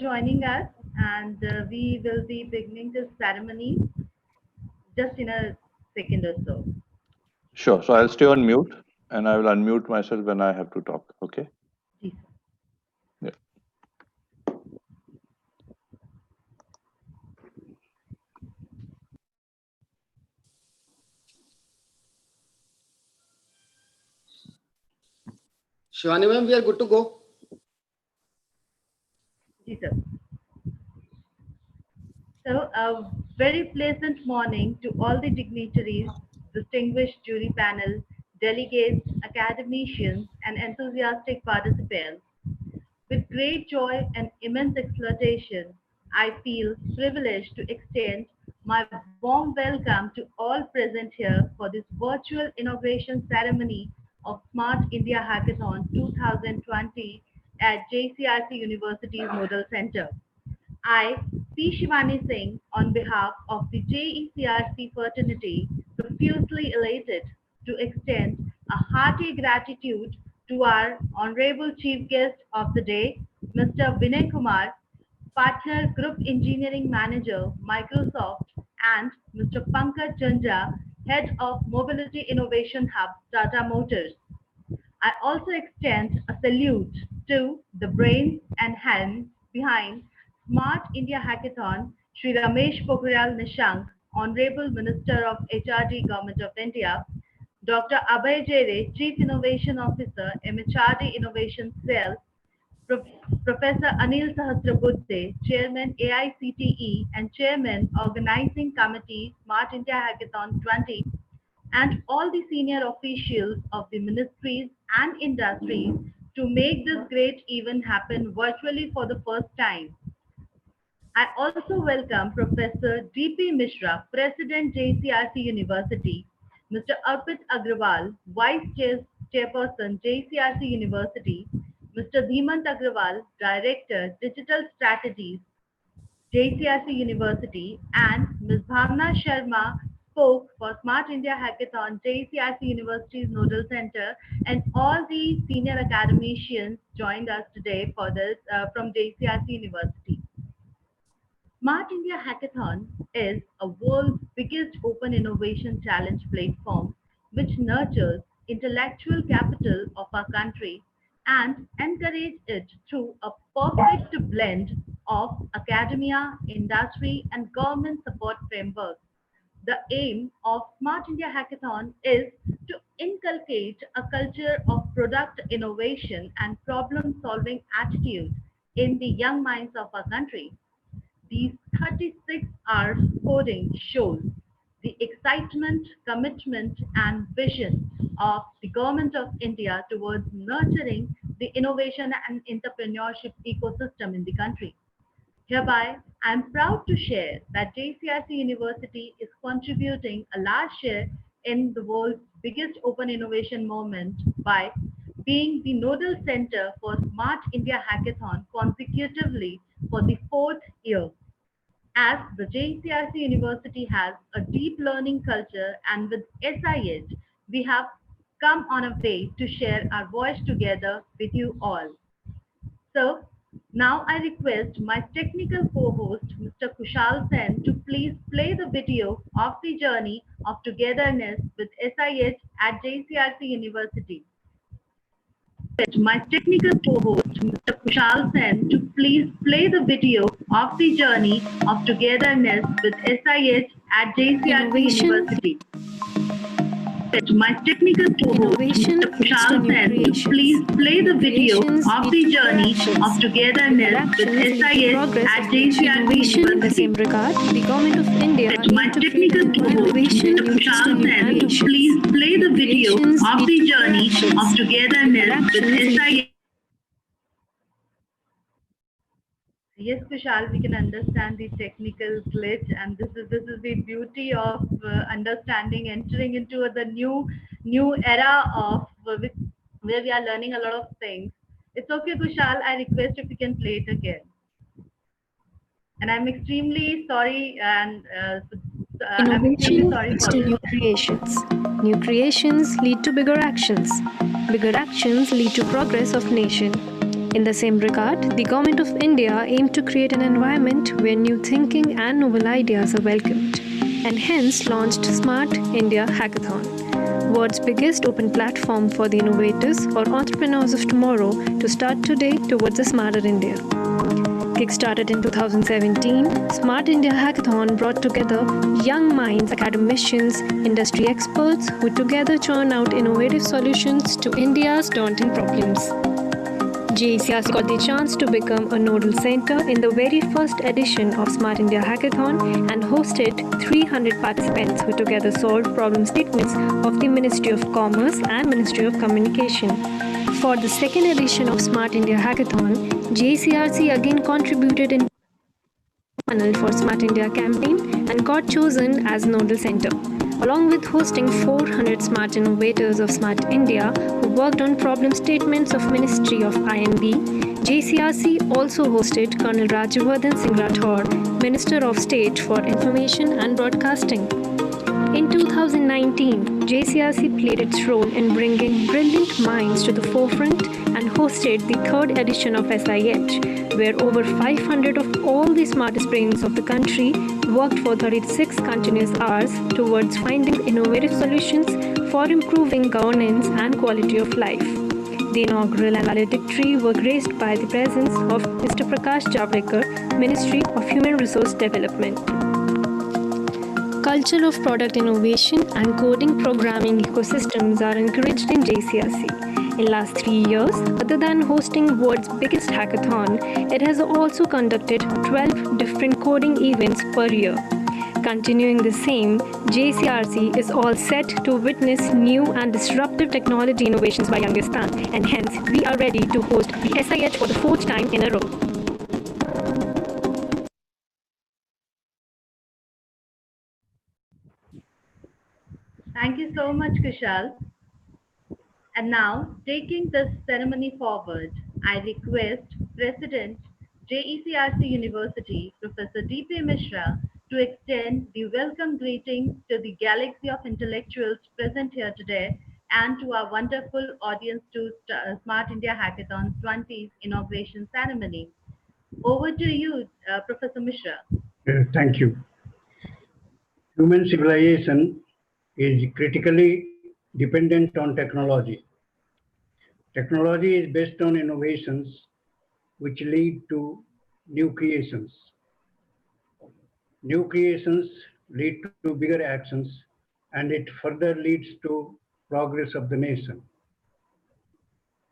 joining us, and we will be beginning this ceremony just in a second or so. Sure. So I'll stay on mute and I will unmute myself when I have to talk. Okay. Yes. Yeah. Shivani ma'am, we are good to go. Yes, sir. So, a very pleasant morning to all the dignitaries, distinguished jury panel, delegates, academicians, and enthusiastic participants. With great joy and immense exultation, I feel privileged to extend my warm welcome to all present here for this virtual inauguration ceremony of Smart India Hackathon 2020 at JCRC University's Model Center. I, P. Shivani Singh, on behalf of the JECRC fraternity, profusely elated to extend a hearty gratitude to our Honorable Chief Guest of the day, Mr. Vinay Kumar, Partner Group Engineering Manager, Microsoft, and Mr. Pankaj Janja, Head of Mobility Innovation Hub, Tata Motors. I also extend a salute to the brains and hands behind Smart India Hackathon, Shri Ramesh Pokhriyal Nishank, Honorable Minister of HRD, Government of India, Dr. Abhay Jere, Chief Innovation Officer, MHRD Innovation Cell, Professor Anil Sahasrabudhe, Chairman AICTE and Chairman Organizing Committee Smart India Hackathon 20, and all the senior officials of the ministries and industries to make this great event happen virtually for the first time. I also welcome Professor D.P. Mishra, President JCRC University, Mr. Arpit Agrawal, Vice Chairperson JCRC University, Mr. Dhimant Agrawal, Director Digital Strategies, JCRC University, and Ms. Bhavna Sharma spoke for Smart India Hackathon, JCRC University's Nodal Center, and all the senior academicians joined us today for this from JCRC University. Smart India Hackathon is a world's biggest open innovation challenge platform which nurtures intellectual capital of our country and encourages it through a perfect blend of academia, industry, and government support frameworks. The aim of Smart India Hackathon is to inculcate a culture of product innovation and problem solving attitude in the young minds of our country. These 36 hours coding shows the excitement, commitment, and vision of the Government of India towards nurturing the innovation and entrepreneurship ecosystem in the country. Hereby, I am proud to share that JCRC University is contributing a large share in the world's biggest open innovation movement by being the nodal center for Smart India Hackathon consecutively for the fourth year. As the JCRC University has a deep learning culture, and with SIH, we have come on a way to share our voice together with you all. So, now I request my technical co-host, Mr. Kushal Sen, to please play the video of the journey of togetherness with SIH at JCRC University. My technical co-host, Mr. Kushal Sen, to please play the video of the journey of togetherness with SIH at JCRC University. My technical co-host, Mr. Kushal Sen, to please play the video of the journey of togetherness with SIH at JCRC In the same University. regard, the Government of India My technical co-host, Mr. Kushal Sen, to please play the video of the journey of togetherness with SIH. Yes, Kushal, we can understand the technical glitch, and this is the beauty of understanding, entering into the new era of where we are learning a lot of things. It's okay, Kushal. I request if you can play it again. And I'm extremely sorry, and I'm extremely Innovation sorry leads for to this. new creations. New creations lead to bigger actions. Bigger actions lead to progress of nation. In the same regard, the Government of India aimed to create an environment where new thinking and novel ideas are welcomed, and hence launched Smart India Hackathon, world's biggest open platform for the innovators or entrepreneurs of tomorrow to start today towards a smarter India. Kickstarted in 2017, Smart India Hackathon brought together young minds, academicians, industry experts who together churn out innovative solutions to India's daunting problems. JECRC got the chance to become a nodal center in the very first edition of Smart India Hackathon and hosted 300 participants who together solved problem statements of the Ministry of Commerce and Ministry of Communication. For the second edition of Smart India Hackathon, JECRC again contributed in panel for Smart India campaign and got chosen as nodal center. Along with hosting 400 smart innovators of Smart India who worked on problem statements of Ministry of INB, JCRC also hosted Colonel Rajyavardhan Singh Rathore, Minister of State for Information and Broadcasting. In 2019, JCRC played its role in bringing brilliant minds to the forefront and hosted the third edition of SIH, where over 500 of all the smartest brains of the country worked for 36 continuous hours towards finding innovative solutions for improving governance and quality of life. The inaugural and valedictory were graced by the presence of Mr. Prakash Javadekar, Ministry of Human Resource Development. Culture of product innovation and coding programming ecosystems are encouraged in JCRC. In last 3 years, other than hosting world's biggest hackathon, it has also conducted 12 different coding events per year. Continuing the same, JCRC is all set to witness new and disruptive technology innovations by Youngistan, and hence we are ready to host the SIH for the fourth time in a row. Thank you so much, Kushal. And now, taking this ceremony forward, I request President JECRC University, Professor D.P. Mishra, to extend the welcome greeting to the galaxy of intellectuals present here today and to our wonderful audience to Smart India Hackathon 20's inauguration ceremony. Over to you, Professor Mishra. Thank you. Human civilization is critically dependent on technology. Technology is based on innovations which lead to new creations. New creations lead to bigger actions, and it further leads to progress of the nation.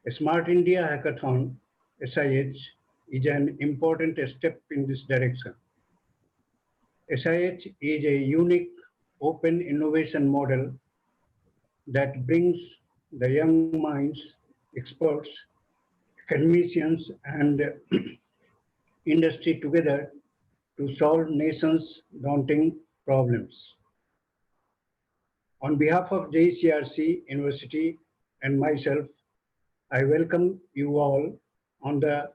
A Smart India Hackathon, SIH, is an important step in this direction. SIH is a unique open innovation model that brings the young minds, experts, academicians, and industry together to solve nation's daunting problems. On behalf of JCRC University and myself, I welcome you all on the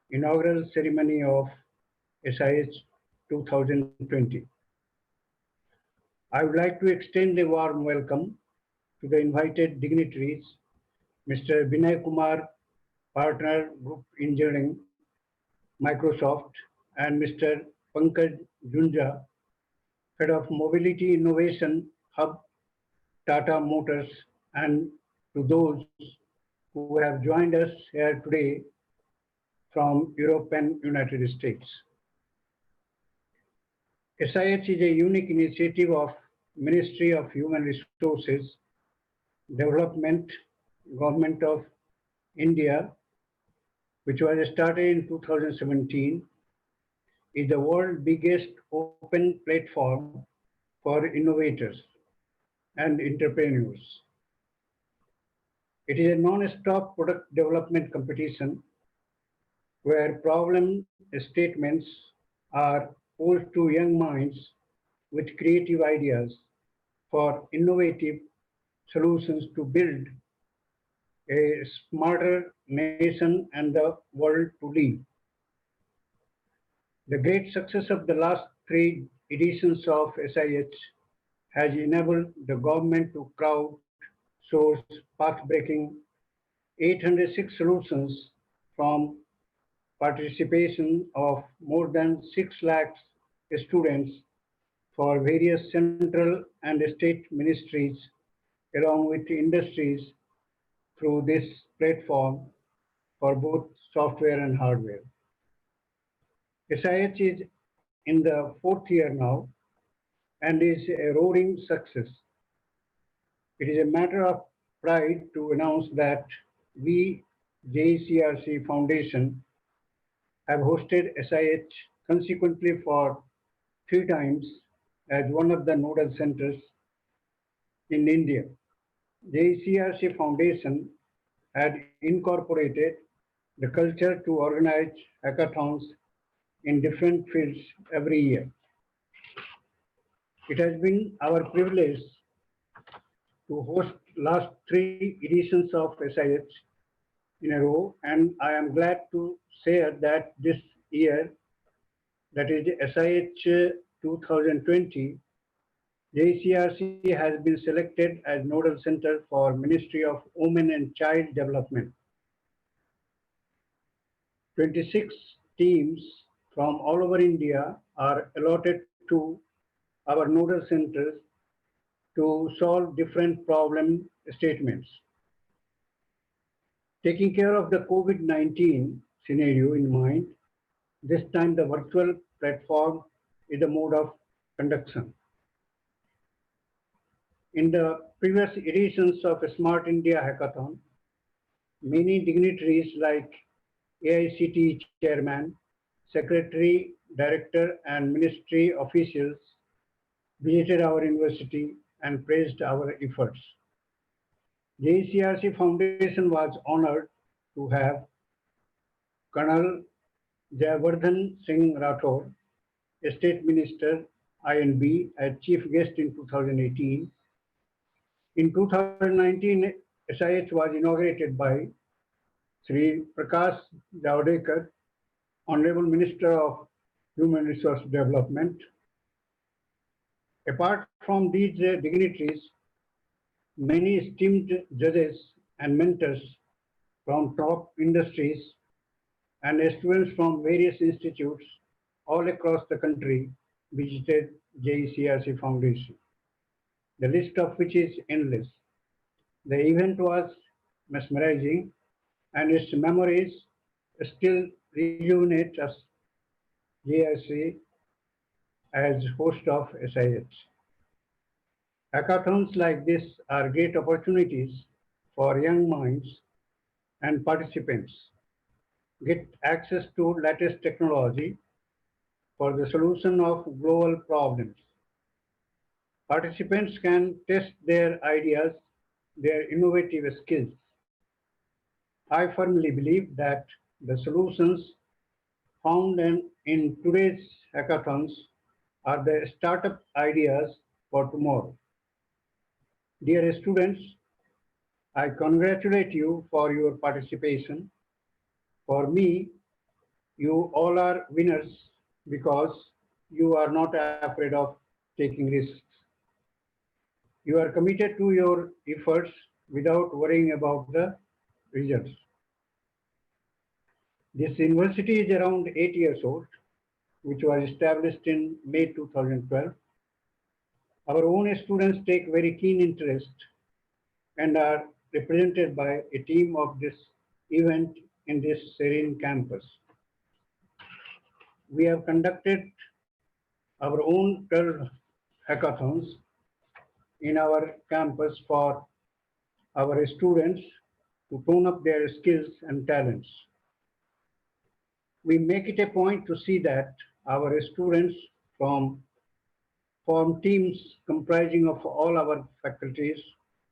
inaugural ceremony of SIH 2020. I would like to extend a warm welcome to the invited dignitaries, Mr. Vinay Kumar, Partner Group Engineering, Microsoft, and Mr. Pankaj Junja, Head of Mobility Innovation Hub, Tata Motors, and to those who have joined us here today from Europe and United States. SIH is a unique initiative of Ministry of Human Resources Development, Government of India, which was started in 2017, is the world's biggest open platform for innovators and entrepreneurs. It is a non-stop product development competition where problem statements are posed to young minds with creative ideas for innovative solutions to build a smarter nation and the world to live. The great success of the last 3 editions of SIH has enabled the government to crowd-source path-breaking 806 solutions from participation of more than 6 lakhs students for various central and state ministries along with industries through this platform for both software and hardware. SIH is in the 4th year now and is a roaring success. It is a matter of pride to announce that we, JCRC Foundation, have hosted SIH consequently for 3 times as one of the nodal centers in India. JCRC Foundation had incorporated the culture to organize hackathons in different fields every year. It has been our privilege to host last 3 editions of SIH in a row, and I am glad to share that this year, that is SIH 2020, JCRC has been selected as Nodal Center for Ministry of Women and Child Development. 26 teams from all over India are allotted to our nodal centers to solve different problem statements. Taking care of the COVID-19 scenario in mind, this time the virtual platform is the mode of conduction. In the previous editions of Smart India Hackathon, many dignitaries like AICTE Chairman, Secretary, Director, and Ministry officials visited our university and praised our efforts. JCRC Foundation was honored to have Colonel Jayavardhan Singh Rathore, State Minister, INB, as chief guest in 2018. In 2019, SIH was inaugurated by Sri Prakash Javadekar, Honorable Minister of Human Resource Development. Apart from these dignitaries, many esteemed judges and mentors from top industries and students from various institutes all across the country visited JCRC Foundation, the list of which is endless. The event was mesmerizing and its memories still rejuvenate us, JRC, as host of SIH. Hackathons like this are great opportunities for young minds and participants get access to latest technology for the solution of global problems. Participants can test their ideas, their innovative skills. I firmly believe that the solutions found in today's hackathons are the startup ideas for tomorrow. Dear students, I congratulate you for your participation. For me, you all are winners because you are not afraid of taking risks. You are committed to your efforts without worrying about the results. This university is around 8 years old, which was established in May 2012. Our own students take very keen interest and are represented by a team of this event in this serene campus. We have conducted our own 12 hackathons in our campus for our students to tone up their skills and talents. We make it a point to see that our students form teams comprising of all our faculties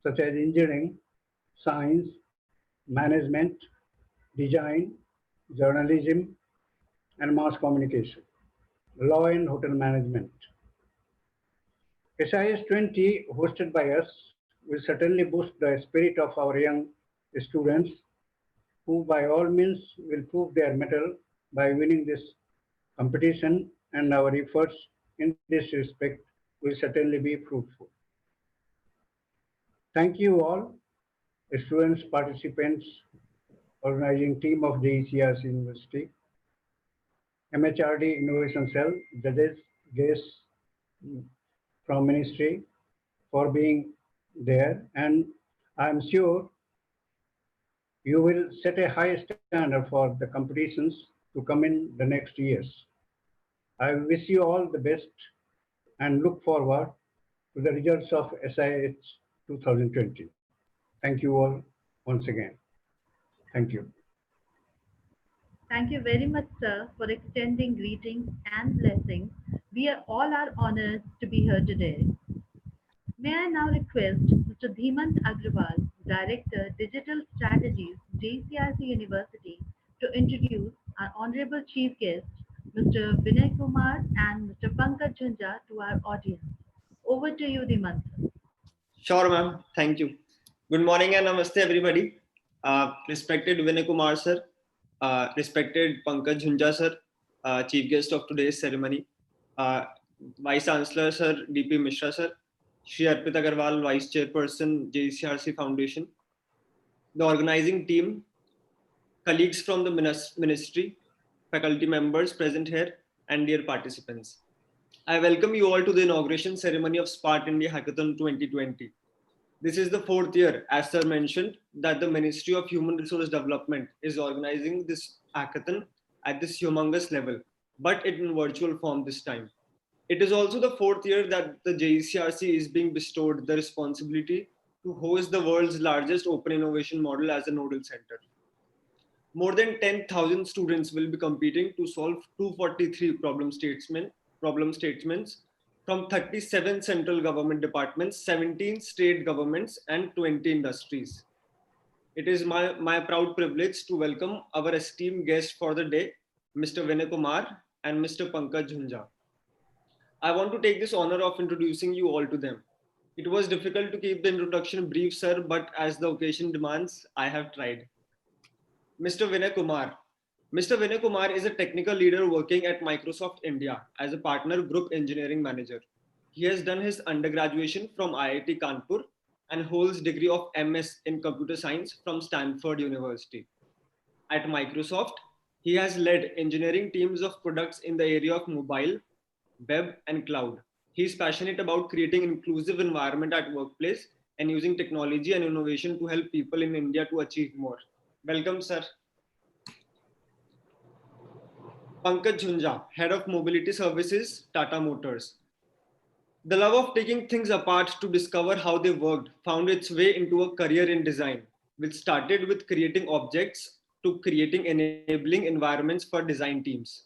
such as engineering, science, management, design, journalism, and mass communication, law and hotel management. SIS 20 hosted by us will certainly boost the spirit of our young students who by all means will prove their mettle by winning this competition, and our efforts in this respect will certainly be fruitful. Thank you all, students, participants, organizing team of the JCRC University, MHRD Innovation Cell, judges, guests from Ministry for being there. And I'm sure you will set a high standard for the competitions to come in the next years. I wish you all the best and look forward to the results of SIH 2020. Thank you all once again. Thank you. Thank you very much, sir, for extending greetings and blessings. We are all are honored to be here today. May I now request Mr. Dhimant Agrawal, Director, Digital Strategies, JCRC University, to introduce our Honorable Chief Guest, Mr. Vinay Kumar and Mr. Pankaj Junja, to our audience. Over to you, Dhimant. Sure, ma'am. Thank you. Good morning and namaste, everybody. Respected Vinay Kumar, sir. Respected Pankaj Junja, sir, Chief Guest of today's ceremony. Vice Chancellor, sir, DP Mishra, sir. Shri Arpit Agarwal, Vice Chairperson, JCRC Foundation. The organizing team, colleagues from the ministry, faculty members present here, and dear participants. I welcome you all to the inauguration ceremony of Smart India Hackathon 2020. This is the fourth year, as sir mentioned, that the Ministry of Human Resource Development is organizing this hackathon at this humongous level, but in virtual form this time. It is also the fourth year that the JECRC is being bestowed the responsibility to host the world's largest open innovation model as a nodal center. More than 10,000 students will be competing to solve 243 problem statements from 37 central government departments, 17 state governments, and 20 industries. It is my proud privilege to welcome our esteemed guests for the day, Mr. Vinay Kumar and Mr. Pankaj Junja. I want to take this honor of introducing you all to them. It was difficult to keep the introduction brief, sir, but as the occasion demands, I have tried. Mr. Vinay Kumar. Mr. Vinay Kumar is a technical leader working at Microsoft India as a partner group engineering manager. He has done his undergraduation from IIT Kanpur and holds degree of MS in computer science from Stanford University. At Microsoft, he has led engineering teams of products in the area of mobile, web, and cloud. He is passionate about creating an inclusive environment at workplace and using technology and innovation to help people in India to achieve more. Welcome, sir. Pankaj Junja, Head of Mobility Services, Tata Motors. The love of taking things apart to discover how they worked found its way into a career in design, which started with creating objects to creating enabling environments for design teams.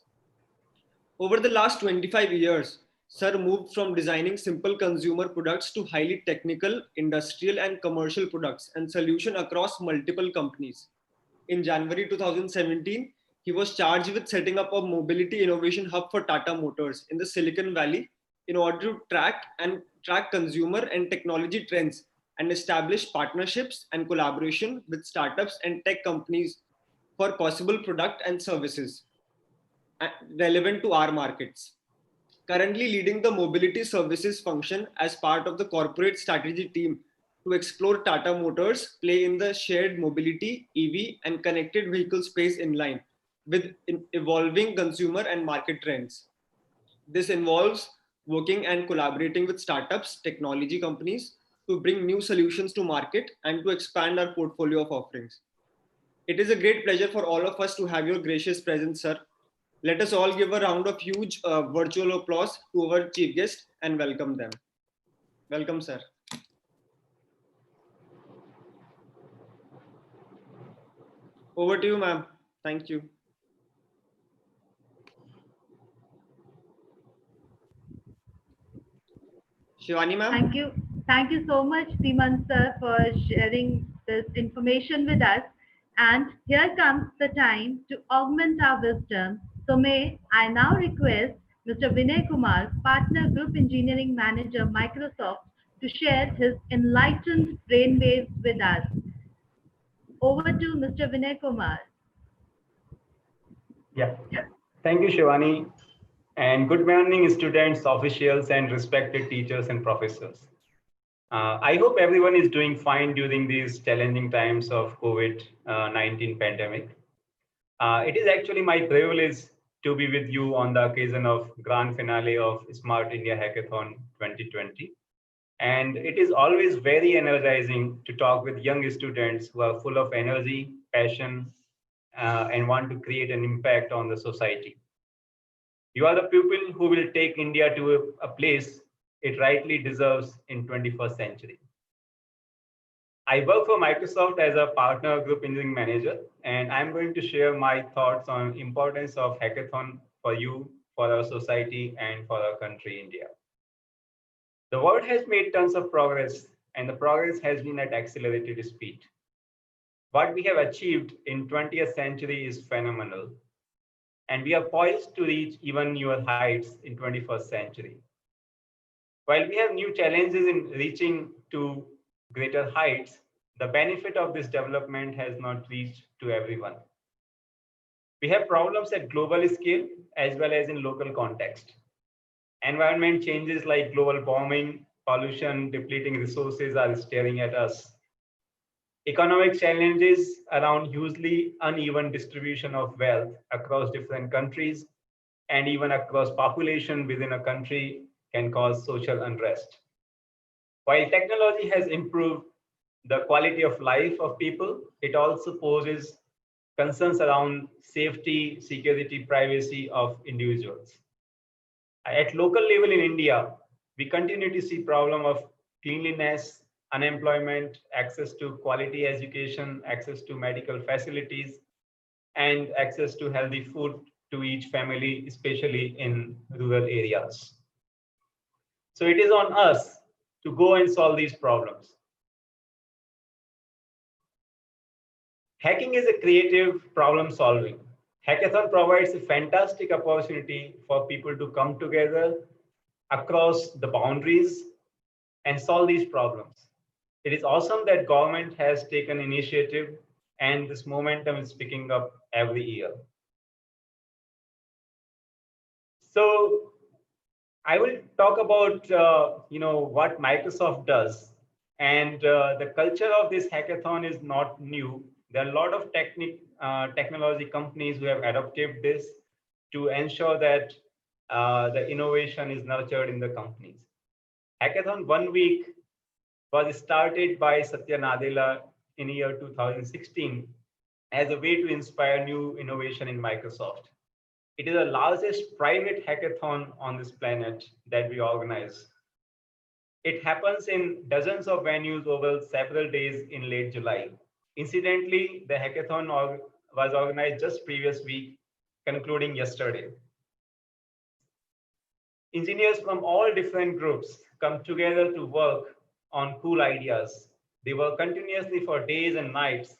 Over the last 25 years, Sir moved from designing simple consumer products to highly technical, industrial, and commercial products and solutions across multiple companies. In January 2017, he was charged with setting up a mobility innovation hub for Tata Motors in the Silicon Valley in order to track consumer and technology trends and establish partnerships and collaboration with startups and tech companies for possible product and services relevant to our markets. Currently leading the mobility services function as part of the corporate strategy team to explore Tata Motors' play in the shared mobility, EV, and connected vehicle space in line with evolving consumer and market trends. This involves working and collaborating with startups, technology companies to bring new solutions to market and to expand our portfolio of offerings. It is a great pleasure for all of us to have your gracious presence, sir. Let us all give a round of huge virtual applause to our chief guest and welcome them. Welcome, sir. Over to you, ma'am. Thank you. Shivani, ma'am. Thank you. Thank you so much, Dhimant sir, for sharing this information with us. And here comes the time to augment our wisdom. So may I now request Mr. Vinay Kumar, Partner Group Engineering Manager, Microsoft, to share his enlightened brainwaves with us. Over to Mr. Vinay Kumar. Yeah. Thank you, Shivani. And good morning, students, officials, and respected teachers and professors. I hope everyone is doing fine during these challenging times of COVID-19 pandemic. It is actually my privilege to be with you on the occasion of grand finale of Smart India Hackathon 2020. And it is always very energizing to talk with young students who are full of energy, passion, and want to create an impact on the society. You are the people who will take India to a place it rightly deserves in 21st century. I work for Microsoft as a partner group engineering manager, and I'm going to share my thoughts on importance of hackathon for you, for our society, and for our country, India. The world has made tons of progress, and the progress has been at accelerated speed. What we have achieved in 20th century is phenomenal, and we are poised to reach even newer heights in 21st century. While we have new challenges in reaching to greater heights, the benefit of this development has not reached to everyone. We have problems at global scale as well as in local context. Environment changes like global warming, pollution, depleting resources are staring at us. Economic challenges around hugely uneven distribution of wealth across different countries and even across population within a country can cause social unrest. While technology has improved the quality of life of people, it also poses concerns around safety, security, privacy of individuals. At local level in India, we continue to see problem of cleanliness, unemployment, access to quality education, access to medical facilities, and access to healthy food to each family, especially in rural areas. So it is on us to go and solve these problems. Hacking is a creative problem solving. Hackathon provides a fantastic opportunity for people to come together across the boundaries and solve these problems. It is awesome that government has taken initiative and this momentum is picking up every year. So I will talk about what Microsoft does, and the culture of this hackathon is not new. There are a lot of technology companies who have adopted this to ensure that the innovation is nurtured in the companies. Hackathon 1 week was started by Satya Nadella in year 2016 as a way to inspire new innovation in Microsoft. It is the largest private hackathon on this planet that we organize. It happens in dozens of venues over several days in late July. Incidentally, the hackathon was organized just previous week, concluding yesterday. Engineers from all different groups come together to work on cool ideas. They work continuously for days and nights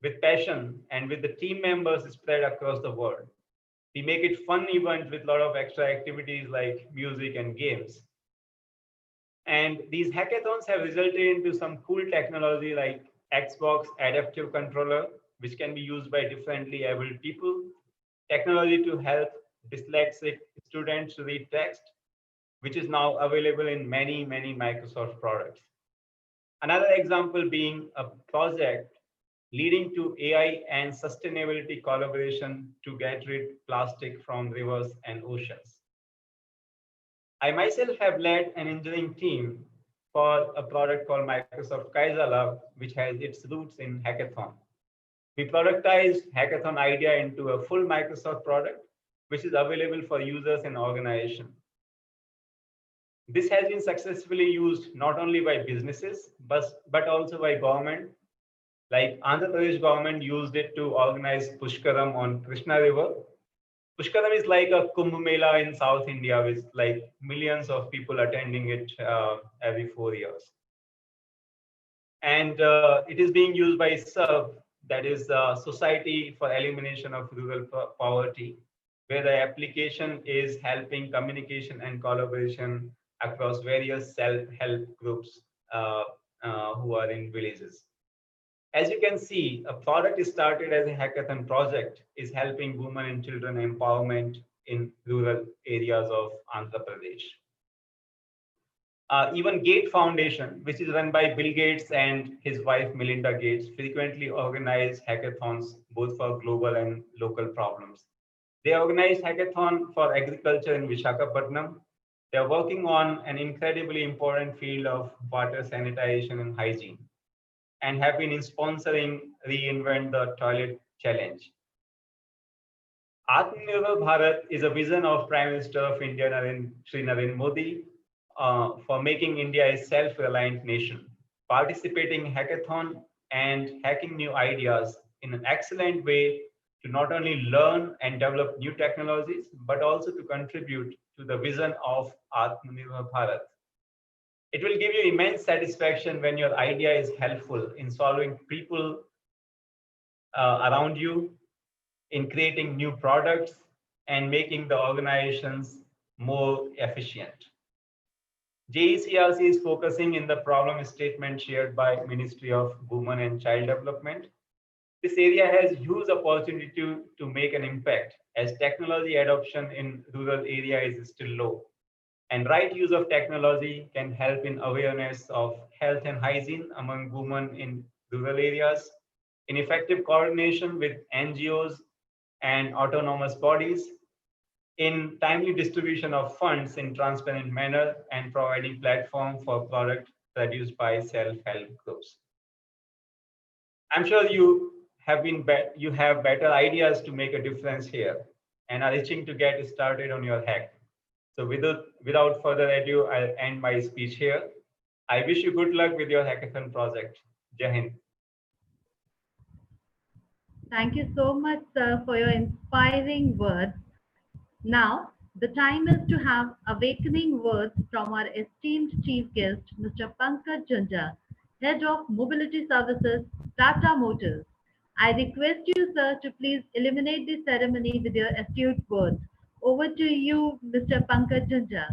with passion and with the team members spread across the world. We make it fun event with a lot of extra activities like music and games. And these hackathons have resulted into some cool technology like Xbox adaptive controller, which can be used by differently abled people, technology to help dyslexic students read text, which is now available in many Microsoft products. Another example being a project leading to AI and sustainability collaboration to get rid of plastic from rivers and oceans. I myself have led an engineering team for a product called Microsoft Kaiser Lab, which has its roots in hackathon. We productized hackathon idea into a full Microsoft product, which is available for users and organization. This has been successfully used not only by businesses, but also by government. Like Andhra Pradesh government used it to organize Pushkaram on Krishna River. Pushkaram is like a Kumbh Mela in South India with like millions of people attending it every 4 years. And it is being used by SERV, that is the Society for Elimination of Rural Poverty, where the application is helping communication and collaboration across various self-help groups who are in villages. As you can see, a product started as a hackathon project is helping women and children empowerment in rural areas of Andhra Pradesh. Even Gate Foundation, which is run by Bill Gates and his wife Melinda Gates, frequently organize hackathons both for global and local problems. They organized hackathon for agriculture in Visakhapatnam. They're working on an incredibly important field of water sanitation and hygiene, and have been sponsoring Reinvent the Toilet Challenge. Atmanirbhar Bharat is a vision of Prime Minister of India, Shri Narendra Modi, for making India a self-reliant nation. Participating in hackathon and hacking new ideas in an excellent way to not only learn and develop new technologies, but also to contribute to the vision of Atmanirbhar Bharat. It will give you immense satisfaction when your idea is helpful in solving people around you, in creating new products, and making the organizations more efficient. JECRC is focusing in the problem statement shared by Ministry of Women and Child Development. This area has huge opportunity to make an impact, as technology adoption in rural area is still low. And right use of technology can help in awareness of health and hygiene among women in rural areas, in effective coordination with NGOs and autonomous bodies, in timely distribution of funds in transparent manner, and providing platform for product produced by self-help groups. I'm sure you have better ideas to make a difference here and are itching to get started on your hack. So without further ado, I'll end my speech here. I wish you good luck with your hackathon project. Jai Hind. Thank you so much, sir, for your inspiring words. Now, the time is to have awakening words from our esteemed chief guest, Mr. Pankaj Junja, Head of Mobility Services, Tata Motors. I request you, sir, to please illuminate the ceremony with your astute words. Over to you, Mr. Pankaj Junja.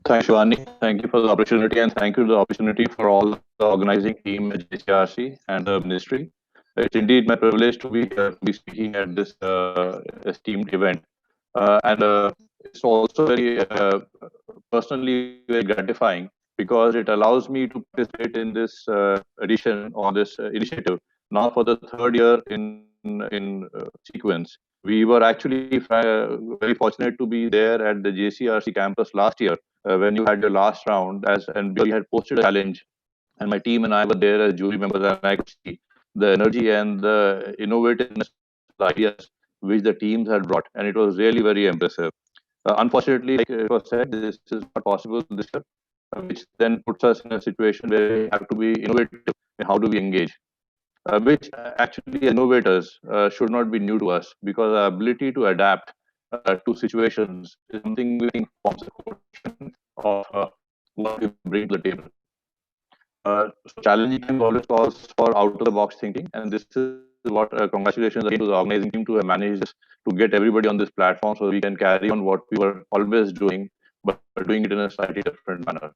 Thanks, Shivani. Thank you for the opportunity, and thank you for the opportunity for all the organizing team at JCRC and the ministry. It's indeed my privilege to be here, to be speaking at this esteemed event. And it's also very personally very gratifying because it allows me to participate in this edition or this initiative now for the third year in sequence. We were actually very fortunate to be there at the JCRC campus last year when you had your last round, and we had posted a challenge, and my team and I were there as jury members, and I could see the energy and the innovativeness of the ideas which the teams had brought, and it was really very impressive. Unfortunately, like it was said, this is not possible this year, which then puts us in a situation where we have to be innovative in how do we engage, which actually innovators should not be new to us, because our ability to adapt to situations is something we think forms a core of what we bring to the table. So challenging times always calls for out-of-the-box thinking, and this is what congratulations again to the organizing team to have managed this, to get everybody on this platform so we can carry on what we were always doing, but doing it in a slightly different manner.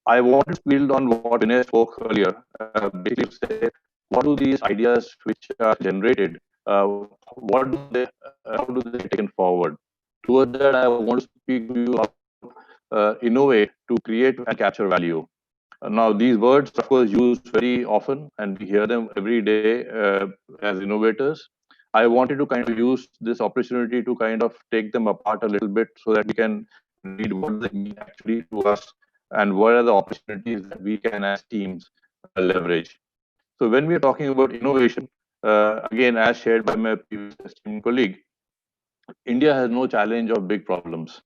I want to build on what Vinay spoke earlier, basically to say, what do these ideas which are generated, what do they, how do they get taken forward? Towards that, I want to speak to you about innovate to create and capture value. Now, these words, of course, used very often, and we hear them every day as innovators. I wanted to kind of use this opportunity to kind of take them apart a little bit so that we can read what they mean actually to us and what are the opportunities that we can, as teams, leverage. So when we are talking about innovation, again, as shared by my previous esteemed colleague, India has no challenge of big problems.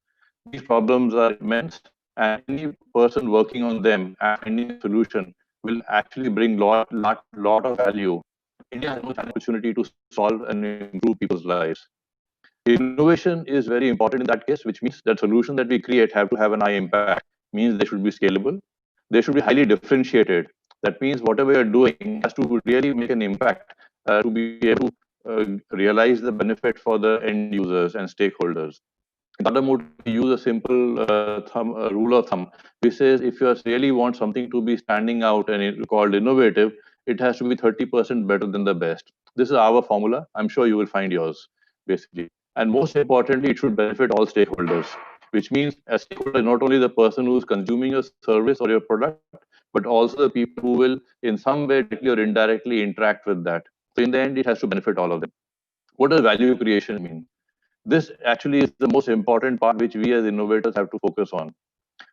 These problems are immense, and any person working on them and finding a solution will actually bring lot of value. India has no opportunity to solve and improve people's lives. Innovation is very important in that case, which means that solutions that we create have to have an high impact. Means they should be scalable. They should be highly differentiated. That means whatever you're doing has to really make an impact to be able to realize the benefit for the end users and stakeholders. In Tata Motors, we use a simple rule of thumb, which says if you really want something to be standing out and called innovative, it has to be 30% better than the best. This is our formula. I'm sure you will find yours, basically. And most importantly, it should benefit all stakeholders, which means a stakeholder is not only the person who's consuming your service or your product, but also the people who will in some way directly or indirectly interact with that. So in the end, it has to benefit all of them. What does value creation mean? This actually is the most important part which we as innovators have to focus on,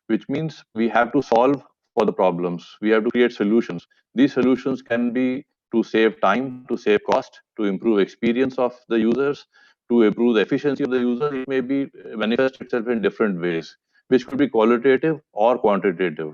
which means we have to solve for the problems. We have to create solutions. These solutions can be to save time, to save cost, to improve experience of the users, to improve the efficiency of the user. It may be manifest itself in different ways, which could be qualitative or quantitative.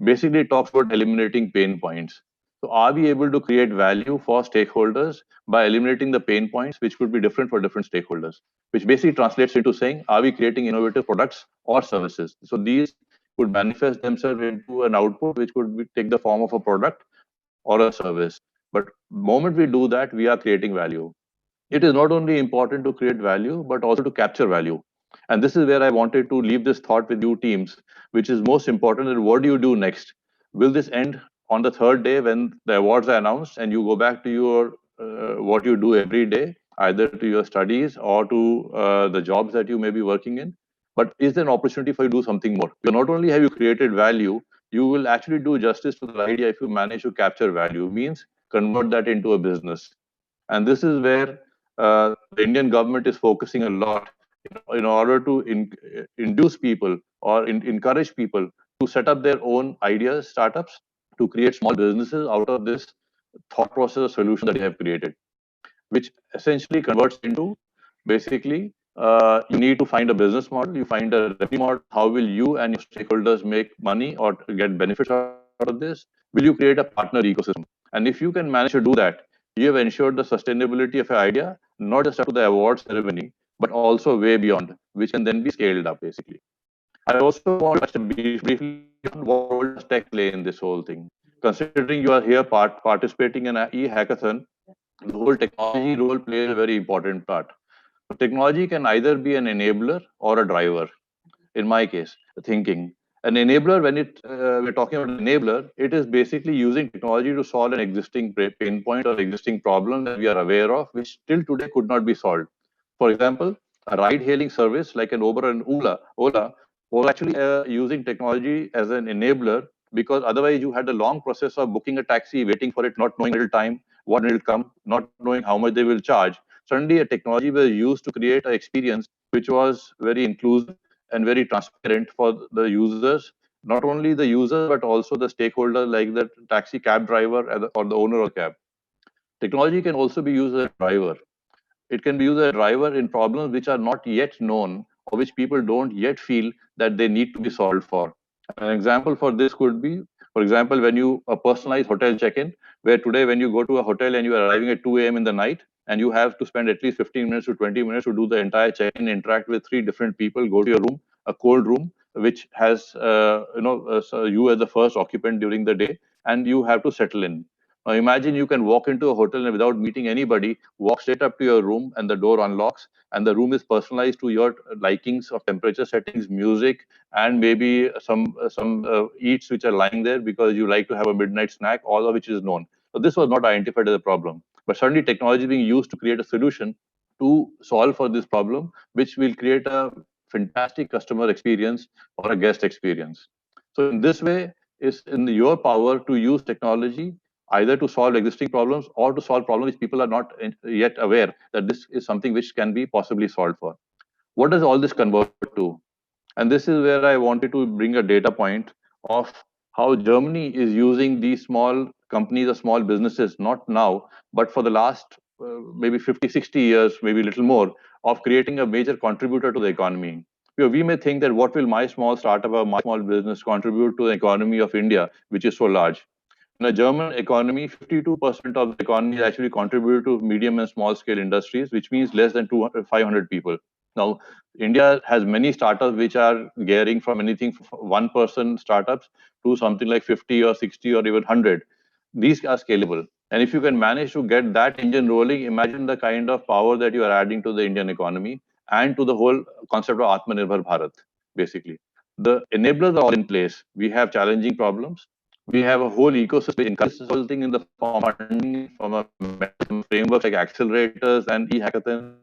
Basically, it talks about eliminating pain points. So are we able to create value for stakeholders by eliminating the pain points, which could be different for different stakeholders, which basically translates into saying, are we creating innovative products or services? So these could manifest themselves into an output, which could take the form of a product or a service. But the moment we do that, we are creating value. It is not only important to create value, but also to capture value. And this is where I wanted to leave this thought with you teams, which is most important. And what do you do next? Will this end on the third day when the awards are announced and you go back to your what you do every day, either to your studies or to the jobs that you may be working in? But is there an opportunity for you to do something more? Because not only have you created value, you will actually do justice to the idea if you manage to capture value, means convert that into a business. And this is where the Indian government is focusing a lot in order to induce people or encourage people to set up their own ideas, startups, to create small businesses out of this thought process or solution that they have created, which essentially converts into basically you need to find a business model, you find a revenue model. How will you and your stakeholders make money or get benefits out of this? Will you create a partner ecosystem? And if you can manage to do that, you have ensured the sustainability of your idea, not just up to the award ceremony, but also way beyond, which can then be scaled up basically. I also want to touch briefly on what role does tech play in this whole thing. Considering you are here participating in an e-hackathon, the whole technology role plays a very important part. So technology can either be an enabler or a driver. In my case, thinking an enabler, when we're talking about an enabler, it is basically using technology to solve an existing pain point or existing problem that we are aware of, which till today could not be solved. For example, a ride-hailing service like an Uber and Ola was actually using technology as an enabler, because otherwise you had a long process of booking a taxi, waiting for it, not knowing real time what will come, not knowing how much they will charge. Suddenly, a technology was used to create an experience which was very inclusive and very transparent for the users, not only the users, but also the stakeholder like the taxi cab driver or the owner of cab. Technology can also be used as a driver. It can be used as a driver in problems which are not yet known or which people don't yet feel that they need to be solved for. An example for this could be, for example, when you a personalized hotel check-in, where today when you go to a hotel and you are arriving at 2 a.m. in the night and you have to spend at least 15 minutes to 20 minutes to do the entire check-in, interact with three different people, go to your room, a cold room, which has so you as the first occupant during the day, and you have to settle in. Now imagine you can walk into a hotel and without meeting anybody, walk straight up to your room and the door unlocks and the room is personalized to your likings of temperature settings, music, and maybe some eats which are lying there because you like to have a midnight snack, all of which is known. So this was not identified as a problem, but suddenly technology is being used to create a solution to solve for this problem, which will create a fantastic customer experience or a guest experience. So in this way, it's in your power to use technology either to solve existing problems or to solve problems which people are not yet aware that this is something which can be possibly solved for. What does all this convert to? And this is where I wanted to bring a data point of how Germany is using these small companies or small businesses, not now, but for the last maybe 50, 60 years, maybe a little more, of creating a major contributor to the economy. We may think that what will my small startup or my small business contribute to the economy of India, which is so large? In a German economy, 52% of the economy is actually contributed to medium and small scale industries, which means less than 200, 500 people. Now, India has many startups which are gearing from anything one person startups to something like 50 or 60 or even 100. These are scalable. And if you can manage to get that engine rolling, imagine the kind of power that you are adding to the Indian economy and to the whole concept of Atmanirbhar Bharat, basically. The enablers are all in place. We have challenging problems. We have a whole ecosystem which encourages this whole thing in the form of funding, from a frameworks like accelerators and e-hackathon,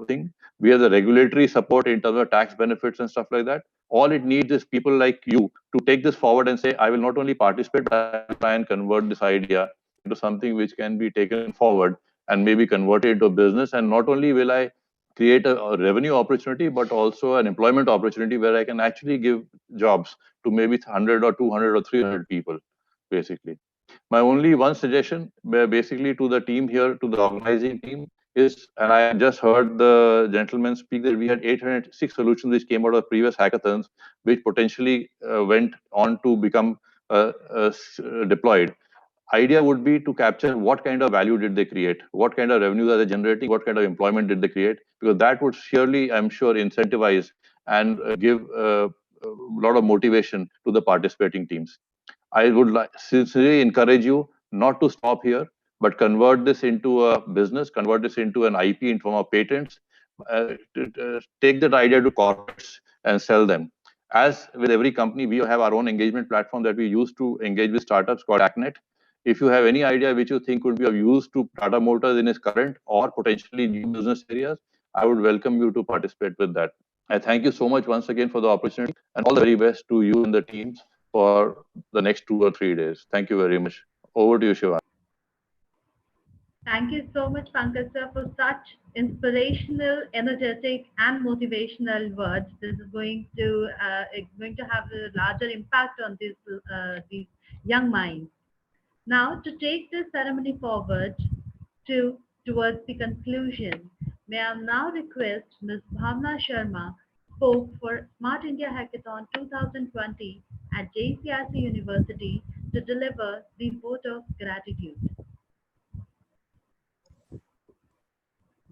thing. We have the regulatory support in terms of tax benefits and stuff like that. All it needs is people like you to take this forward and say, I will not only participate, but I will try and convert this idea into something which can be taken forward and maybe converted into a business. And not only will I create a revenue opportunity, but also an employment opportunity where I can actually give jobs to maybe 100 or 200 or 300 people, basically. My only one suggestion, basically, to the team here, to the organizing team, is, and I just heard the gentleman speak that we had 806 solutions which came out of previous hackathons, which potentially went on to become deployed. Idea would be to capture what kind of value did they create, what kind of revenues are they generating, what kind of employment did they create, because that would surely, I'm sure, incentivize and give a lot of motivation to the participating teams. I would sincerely encourage you not to stop here, but convert this into a business, convert this into an IP in form of patents, take that idea to corporates and sell them. As with every company, we have our own engagement platform that we use to engage with startups called ACNET. If you have any idea which you think could be of use to Tata Motors in its current or potentially new business areas, I would welcome you to participate with that. I thank you so much once again for the opportunity, and all the very best to you and the teams for the next 2 or 3 days. Thank you very much. Over to you, Shiva. Thank you so much, Pankaj sir, for such inspirational, energetic, and motivational words. This is going to have a larger impact on these young minds. Now, to take this ceremony forward towards the conclusion, may I now request Ms. Bhavna Sharma, spoke for Smart India Hackathon 2020 at JCRC University, to deliver the vote of gratitude.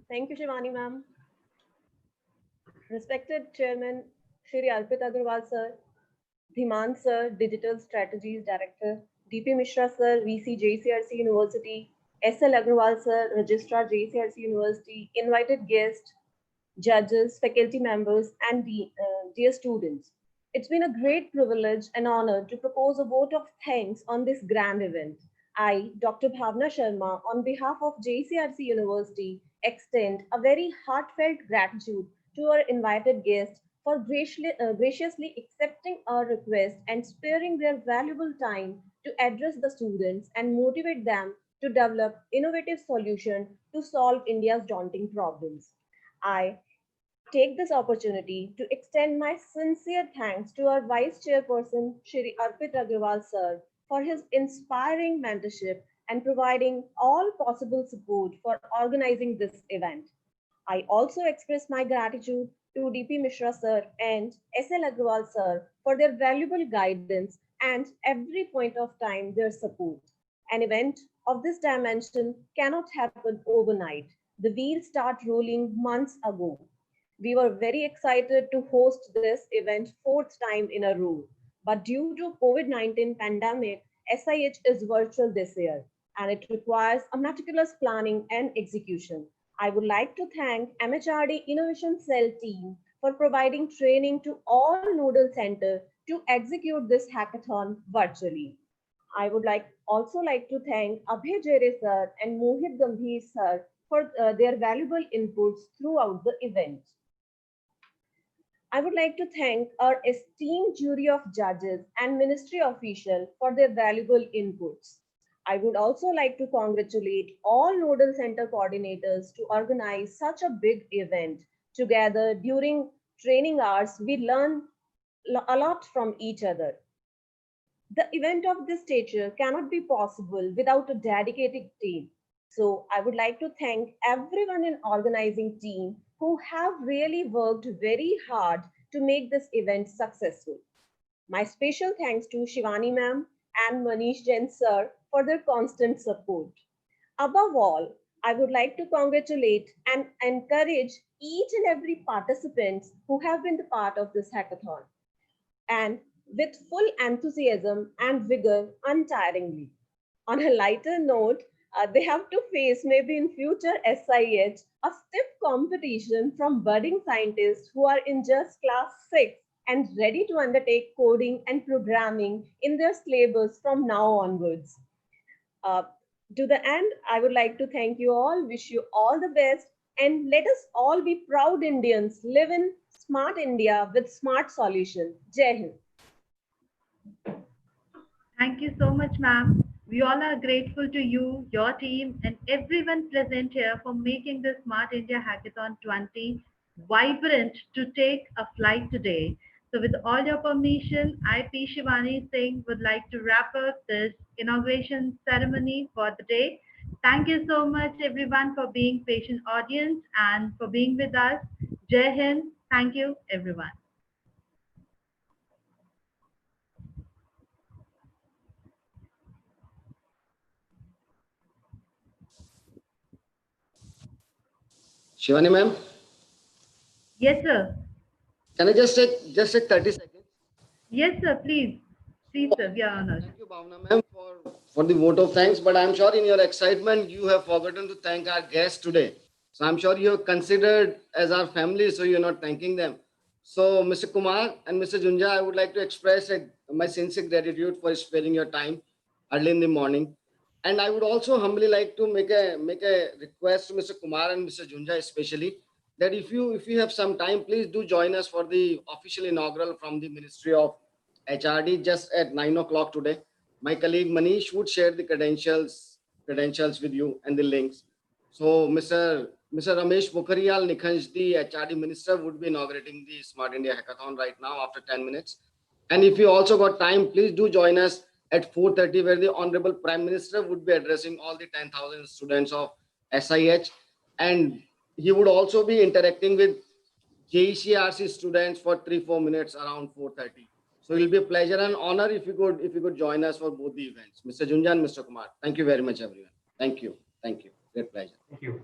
Thank you, Shivani ma'am. Respected Chairman Shri Arpit Agarwal sir, Dhiman sir, Digital Strategies Director, DP Mishra sir, VC JCRC University, SL Agarwal sir, Registrar JCRC University, invited guests, judges, faculty members, and dear students. It's been a great privilege and honor to propose a vote of thanks on this grand event. I, Dr. Bhavna Sharma, on behalf of JCRC University, extend a very heartfelt gratitude to our invited guests for graciously accepting our request and sparing their valuable time to address the students and motivate them to develop innovative solutions to solve India's daunting problems. I take this opportunity to extend my sincere thanks to our Vice Chairperson, Shri Arpit Agarwal sir, for his inspiring mentorship and providing all possible support for organizing this event. I also express my gratitude to DP Mishra sir and SL Agarwal sir for their valuable guidance and every point of time their support. An event of this dimension cannot happen overnight. The wheels start rolling months ago. We were very excited to host this event fourth time in a row. But due to COVID-19 pandemic, SIH is virtual this year, and it requires a meticulous planning and execution. I would like to thank MHRD Innovation Cell team for providing training to all nodal centers to execute this hackathon virtually. I would also like to thank Abhay Jere sir and Mohit Gambhir sir for their valuable inputs throughout the event. I would like to thank our esteemed jury of judges and ministry officials for their valuable inputs. I would also like to congratulate all nodal center coordinators to organize such a big event. Together during training hours, we learn a lot from each other. The event of this stature cannot be possible without a dedicated team. So I would like to thank everyone in organizing team who have really worked very hard to make this event successful. My special thanks to Shivani ma'am and Manish Jain sir for their constant support. Above all, I would like to congratulate and encourage each and every participant who have been the part of this hackathon, and with full enthusiasm and vigor untiringly. On a lighter note, they have to face maybe in future SIH a stiff competition from budding scientists who are in just class 6 and ready to undertake coding and programming in their syllabus from now onwards. To the end, I would like to thank you all, wish you all the best, And let us all be proud Indians, live in smart India with smart solution. Jai Hind. Thank you so much, ma'am. We all are grateful to you, your team, and everyone present here for making the Smart India Hackathon 20 vibrant to take a flight today. So, with all your permission, I, P. Shivani Singh, would like to wrap up this inauguration ceremony for the day. Thank you so much, everyone, for being patient audience and for being with us. Jai Hind. Thank you, everyone. Shivani ma'am, Yes, sir. can I just take 30 seconds? Yes, sir. Please. Please, So, sir. We are honored. thank you, Bhavna ma'am, for the vote of thanks. But I'm sure in your excitement, you have forgotten to thank our guests today. So I'm sure you have considered as our family, so you're not thanking them. So Mr. Kumar and Mr. Junja, I would like to express my sincere gratitude for sparing your time early in the morning. And I would also humbly like to make a request to Mr. Kumar and Mr. Junja especially that if you have some time, please do join us for the official inaugural from the Ministry of HRD just at 9 o'clock today. My colleague Manish would share the credentials with you and the links. So Mr. Ramesh Pokhariyal Nikhanj, the HRD minister, would be inaugurating the Smart India Hackathon right now after 10 minutes. And if you also got time, please do join us at 4:30, where the Honorable Prime Minister would be addressing all the 10,000 students of SIH, and he would also be interacting with JECRC students for 3-4 minutes around 4:30. So it will be a pleasure and honor if you could join us for both the events. Mr. Junjan, Mr. Kumar, thank you very much, everyone. Thank you. Great pleasure. Thank you.